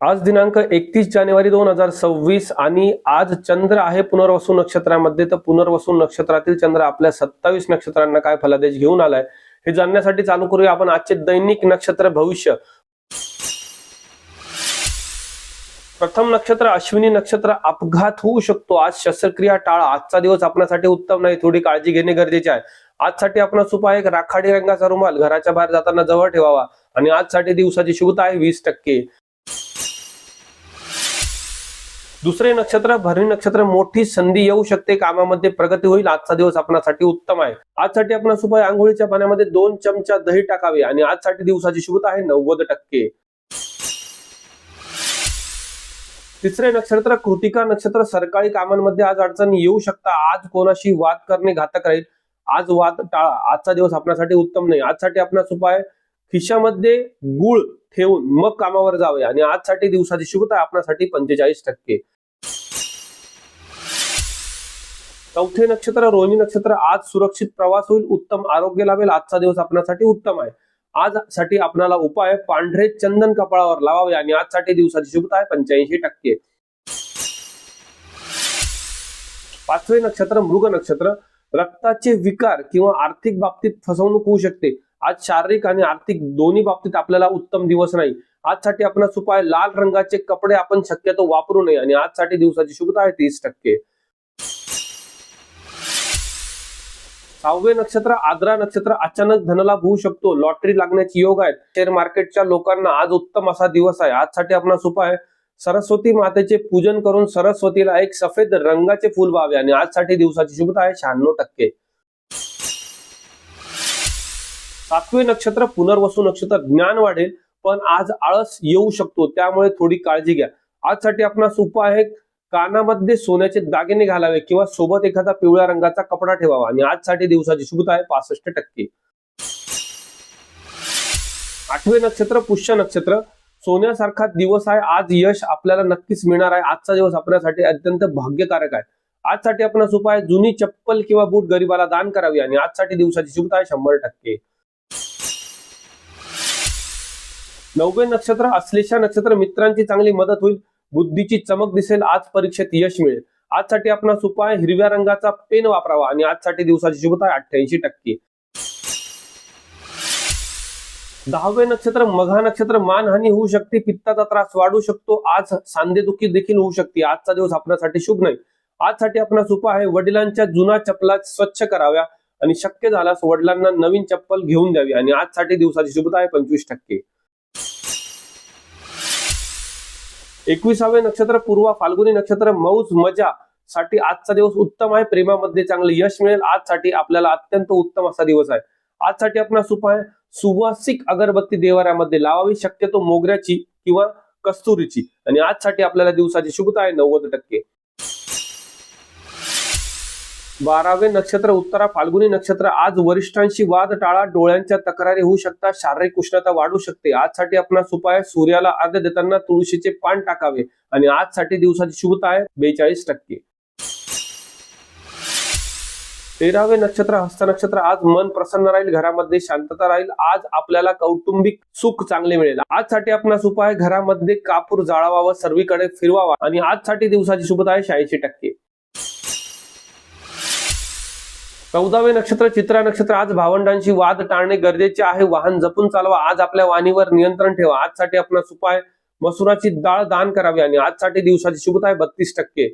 आज दिनांक 31 जानेवारी 2026 आणि आज चंद्र आहे पुनर्वसू नक्षत्रामध्ये। तर पुनर्वसू नक्षत्रातील चंद्र आपल्या 27 नक्षत्रांना काय फलादेश घेऊन आलाय हे जाणण्यासाठी चालू करूया आपण आजचे दैनिक नक्षत्र भविष्य। प्रथम नक्षत्र अश्विनी नक्षत्र, अपघात होऊ शकतो, आज शस्त्रक्रिया टाळा, आजचा दिवस आपल्यासाठी उत्तम नाही, थोडी काळजी घेणे गरजेचे आहे। आजसाठी आपला उपाय एक राखाडी रंगाचा रुमाल घराच्या बाहेर जाताना जवळ ठेवावा आणि आजसाठी दिवसाची शुभता आहे 20%। दुसरे नक्षत्र भरणी नक्षत्र, मोठी संधी येऊ शकते, कामामध्ये प्रगती होईल, आजचा दिवस आपल्यासाठी उत्तम आहे। आजसाठी आपला उपाय आंघोळीच्या पाण्यामध्ये 2 चमचा दही टाकावे आणि आजसाठी दिवसाची शुभता आहे 90%। तिसरे नक्षत्र कृतिका नक्षत्र, सरकारी कामांमध्ये आज अडचणी येऊ शकता, आज कोणाशी वाद करणे घातक राहील, आज वाद टाळा, आजचा दिवस आपल्यासाठी उत्तम नाही। आजसाठी आपला उपाय खिशामध्ये गुळ ठेवून मग कामावर जावे आणि आजसाठी दिवसाची शुभता आपल्यासाठी 45%। चौथे नक्षत्र रोहिणी नक्षत्र, आज सुरक्षित प्रवास होईल, उत्तम आरोग्य लाभेल, आजचा दिवस आपल्यासाठी उत्तम आहे। आजसाठी आपल्याला उपाय पांढरे चंदन कपाळावर लावावे आणि आजसाठी दिवसाची शुभता आहे 85%। पाचवे नक्षत्र मृग नक्षत्र, रक्ताचे विकार किंवा आर्थिक बाबतीत फसवणूक होऊ शकते, आज शारीरिक आणि आर्थिक दोन्ही बाबतीत आपल्याला उत्तम दिवस नाही। आजसाठी आपला उपाय लाल रंगाचे कपडे आपण शक्यतो वापरू नये आणि आजसाठी दिवसाची शुभता आहे 30%। सहावे नक्षत्र आद्रा नक्षत्र, अचानक धनलाभ होऊ शकतो, लॉटरी लागण्याचे योग आहेत, शेअर मार्केटच्या लोकांना आज उत्तम असा दिवस आहे। आजसाठी आपला उपाय सरस्वती मातेचे पूजन करून सरस्वतीला एक सफेद रंगाचे फूल वाहावे आणि आजसाठी दिवसाची शुभता आहे 96%। सातवे नक्षत्र पुनर्वसू नक्षत्र, ज्ञान वाढेल पण आज आळस येऊ शकतो, त्यामुळे थोडी काळजी घ्या। आजसाठी आपला उपाय आहे कानामध्ये सोन्याचे दागिने घालावे किंवा सोबत एखादा पिवळ्या रंगाचा कपडा ठेवावा आणि आजसाठी दिवसाची शुभता आहे 65%। आठवे नक्षत्र पुष्य नक्षत्र, सोन्यासारखा दिवस आहे, आज यश आपल्याला नक्कीच मिळणार आहे, आजचा दिवस आपल्यासाठी अत्यंत भाग्यकारक आहे। आजसाठी आपला उपाय जुनी चप्पल किंवा बूट गरीबाला दान करावी आणि आजसाठी दिवसाची शुभता आहे 100%। नववे नक्षत्र अश्लेषा नक्षत्र, मित्रांची चांगली मदत होईल, बुद्धीची चमक दिसेल, आज परीक्षेत यश मिळेल। आजसाठी आपला उपाय हिरव्या रंगाचा पेन वापरावा आणि आजसाठी दिवसाची शुभता आहे 88%। दहावे नक्षत्र मघा नक्षत्र, मानहानी होऊ शकते, पित्ताचा त्रास वाढू शकतो, आज सांधेदुखी देखील होऊ शकते, आजचा दिवस आपल्यासाठी शुभ नाही। आजसाठी आपला उपाय आहे वडिलांच्या जुना चप्पला स्वच्छ कराव्या आणि शक्य झाल्यास वडिलांना नवीन चप्पल घेऊन द्यावी आणि आजसाठी दिवसाची शुभता आहे 25%। 21वे नक्षत्र पूर्वा फाल्गुनी नक्षत्र, मौज मजा साठी आजचा दिवस उत्तम आहे, प्रेमामध्ये चांगले यश मिळेल, आजसाठी आपल्याला अत्यंत उत्तम असा दिवस आहे। आजसाठी आपला उपाय सुवासिक अगरबत्ती देवाऱ्यामध्ये लावावी, शक्यतो मोगऱ्याची किंवा कस्तुरीची आणि आजसाठी आपल्याला दिवसाची शुभता आहे 90%। 12वे नक्षत्र उत्तरा फाल्गुनी नक्षत्र, आज वरिष्ठांशी वाद टाळा, डोळ्यांच्या तक्रारी होऊ शकतात, शारीरिक उष्णता वाढू शकते, आजसाठी आपला उपाय सूर्याला अर्घ्य देताना तुळशीचे पान टाकावे आणि आजसाठी दिवसाची शुभता आहे 42%। 13वे नक्षत्र हस्त नक्षत्र, आज मन प्रसन्न राहील, घरामध्ये शांतता राहील, आज आपल्याला कौटुंबिक सुख चांगले मिळेल। आजसाठी आपला उपाय घरामध्ये कापूर जाळावा व सर्वीकडे फिरवावा आणि आजसाठी दिवसाची शुभता आहे 86%। 14वे नक्षत्र चित्रा नक्षत्र, आज भावंडांशी वाद टाळणे गरजेचे आहे, वाहन जपून चालवा, आज आपल्या वाणीवर नियंत्रण ठेवा। आजसाठी आपला उपाय मसुराची डाळ दान करावी आणि आजसाठी दिवसाची शुभता आहे 32%।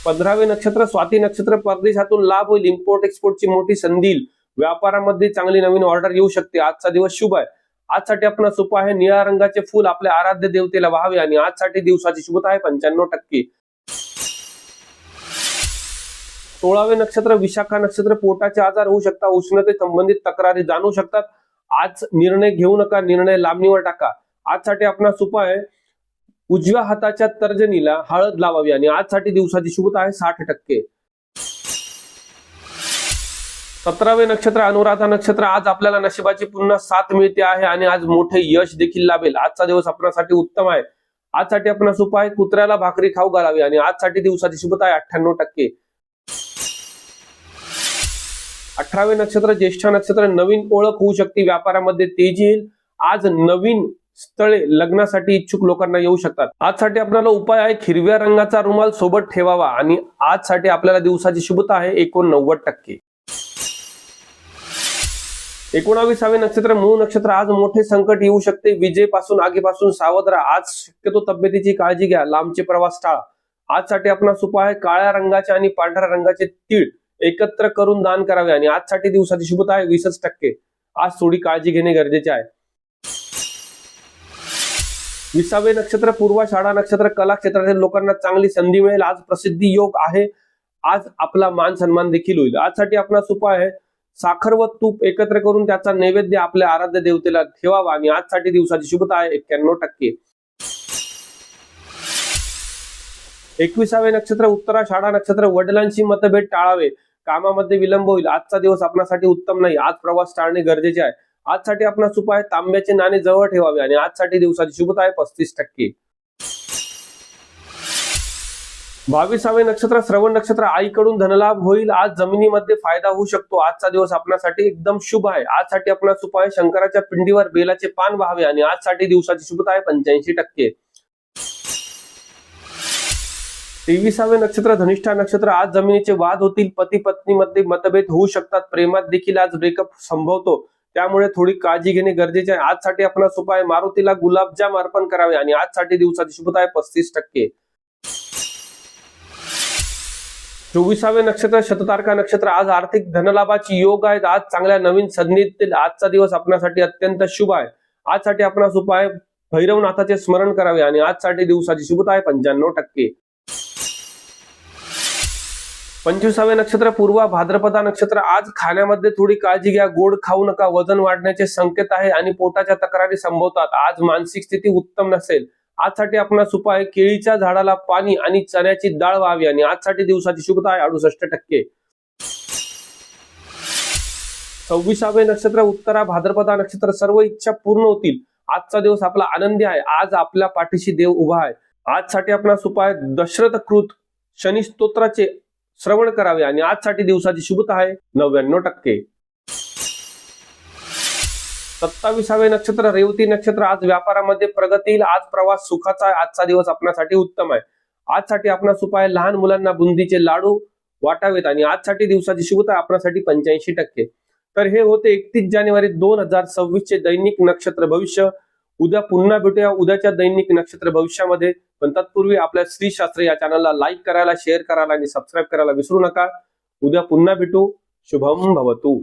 15वे नक्षत्र स्वाती नक्षत्र, परदेशातून लाभ होईल, इम्पोर्ट एक्सपोर्टची मोठी संधी येईल, व्यापारामध्ये चांगली नवीन ऑर्डर येऊ शकते, आजचा दिवस शुभ आहे। आजसाठी आपला उपाय आहे निळ्या रंगाचे फूल आपल्या आराध्य देवतेला वाहावे आणि आजसाठी दिवसाची शुभता आहे 95%। 16वे नक्षत्र विशाखा नक्षत्र, पोटाचे आजार होऊ शकतात, उष्णते संबंधित तक्रारी जाणू शकतात, आज निर्णय घेऊ नका, निर्णय लांबणीवर टाका। आजसाठी आपला उपाय उजव्या हाताच्या तर्जनीला हळद लावावी आणि आजसाठी दिवसाची शुभता आहे 60%। 17वे नक्षत्र अनुराधा नक्षत्र, आज आपल्याला नशिबाची पुन्हा साथ मिळते आहे आणि आज मोठे यश देखील लाभेल, आजचा दिवस आपल्यासाठी उत्तम आहे। आजसाठी आपला उपाय कुत्र्याला भाकरी खाऊ घालावी आणि आजसाठी दिवसाची शुभता आहे 98%। 18वे नक्षत्र ज्येष्ठ नक्षत्र, नवीन ओळख होऊ शकते, व्यापारामध्ये तेजी येईल. आज नवीन स्थळे लग्नासाठी इच्छुक लोकांना येऊ शकतात. आजसाठी आपल्याला उपाय आहे हिरव्या रंगाचा रुमाल सोबत ठेवावा आणि आजसाठी आपल्याला दिवसाची शुभता आहे 89%. 19वे नक्षत्र मूळ नक्षत्र, आज मोठे संकट येऊ शकते, विजेपासून आगीपासून सावध राहा. आज शक्यतो तब्येतीची काळजी घ्या, लांबचे प्रवास टाळा. आजसाठी आपणास उपाय आहे काळ्या रंगाचे आणि पांढऱ्या रंगाचे तीळ एकत्र करून दान करावे आणि आजसाठी दिवसाची शुभता आहे 20%. आज थोडी काळजी घेणे गरजेचे आहे. 20वे नक्षत्र पूर्वाषाढा नक्षत्र, कला क्षेत्रातील लोकांना चांगली संधी मिळेल. आज प्रसिद्धी योग आहे. आज आपला मान सन्मान देखील होईल. आजसाठी आपणास उपाय आहे साखर व तूप एकत्र करून त्याचा नैवेद्य आपल्या आराध्य देवतेला ठेवावा आणि आजसाठी दिवसाची शुभता आहे 91%. 21वे नक्षत्र उत्तराषाढा नक्षत्र, वडिलांशी मतभेद टाळावे, कामामध्ये विलंब होईल. आजचा दिवस आपल्यासाठी उत्तम नाही. आज प्रवास टाळणे गरजेचे आहे. आजसाठी आपणास उपाय तांब्याचे नाणे जवळ ठेवावे आणि आजसाठी दिवसाची शुभता आहे 35%. 22वे नक्षत्र श्रवण नक्षत्र, आईकडून धनलाभ होईल. आज जमिनीमध्ये फायदा होऊ शकतो. आजचा दिवस आपल्यासाठी एकदम शुभ आहे. आजसाठी आपणास उपाय शंकराच्या पिंडीवर बेलाचे पान व्हावे आणि आजसाठी दिवसाची शुभता आहे 85%. 23वे नक्षत्र धनिष्ठा नक्षत्र, आज जमिनीचे वाद होतील, पती पत्नीमध्ये मतभेद होऊ शकतात, प्रेमात देखील आज ब्रेकअप संभवतो, त्यामुळे थोडी काळजी घेणे गरजेचे आहे. आजसाठी आपणास उपाय मारुतीला गुलाबजाम अर्पण करावे आणि आजसाठी दिवसाची शुभता आहे 35%. 24वे नक्षत्र शततारका नक्षत्र, आज आर्थिक धनलाभाची योग आहेत. आज चांगल्या नवीन संधीतील आजचा दिवस आपल्यासाठी अत्यंत शुभ आहे. आजसाठी आपणास उपाय भैरवनाथाचे स्मरण करावे आणि आजसाठी दिवसाची शुभता आहे 95%. 25वे नक्षत्र पूर्वा भाद्रपदा नक्षत्र, आज खाण्यामध्ये थोडी काळजी घ्या, गोड खाऊ नका, वजन वाढण्याचे संकेत आहे आणि पोटाच्या तक्रारी संभवतात. आज मानसिक स्थिती उत्तम नसेल. आजसाठी आपणास उपाय केळीच्या झाडाला पाणी आणि चण्याची डाळ व्हावी आणि आजसाठी दिवसाची शुभता आहे 68%. 26वे नक्षत्र उत्तरा भाद्रपदा नक्षत्र, सर्व इच्छा पूर्ण होतील. आजचा दिवस आपला आनंदी आहे. आज आपल्या पाठीशी देव उभा आहे. आजसाठी आपणास उपाय दशरथ कृत शनी स्तोत्राचे श्रवण करावे आणि आजसाठी दिवसाची शुभता आहे 99%. 27वे नक्षत्र रेवती नक्षत्र, आज व्यापारामध्ये प्रगती येईल. आज प्रवास सुखाचा आहे. आजचा दिवस आपल्यासाठी उत्तम आहे. आजसाठी आपणास उपाय लहान मुलांना बुंदीचे लाडू वाटावेत आणि आजसाठी दिवसाची शुभता आपल्यासाठी 85%. तर हे होते 31 जानेवारी 2026 चे दैनिक नक्षत्र भविष्य. उद्या पुन्हा भेटूया उद्याच्या दैनिक नक्षत्र भविष्यामध्ये. पण तत्पूर्वी आपल्या श्री शास्त्र या चॅनलला लाईक करायला, शेअर करायला आणि सबस्क्राईब करायला विसरू नका. उद्या पुन्हा भेटू. शुभम भवतु.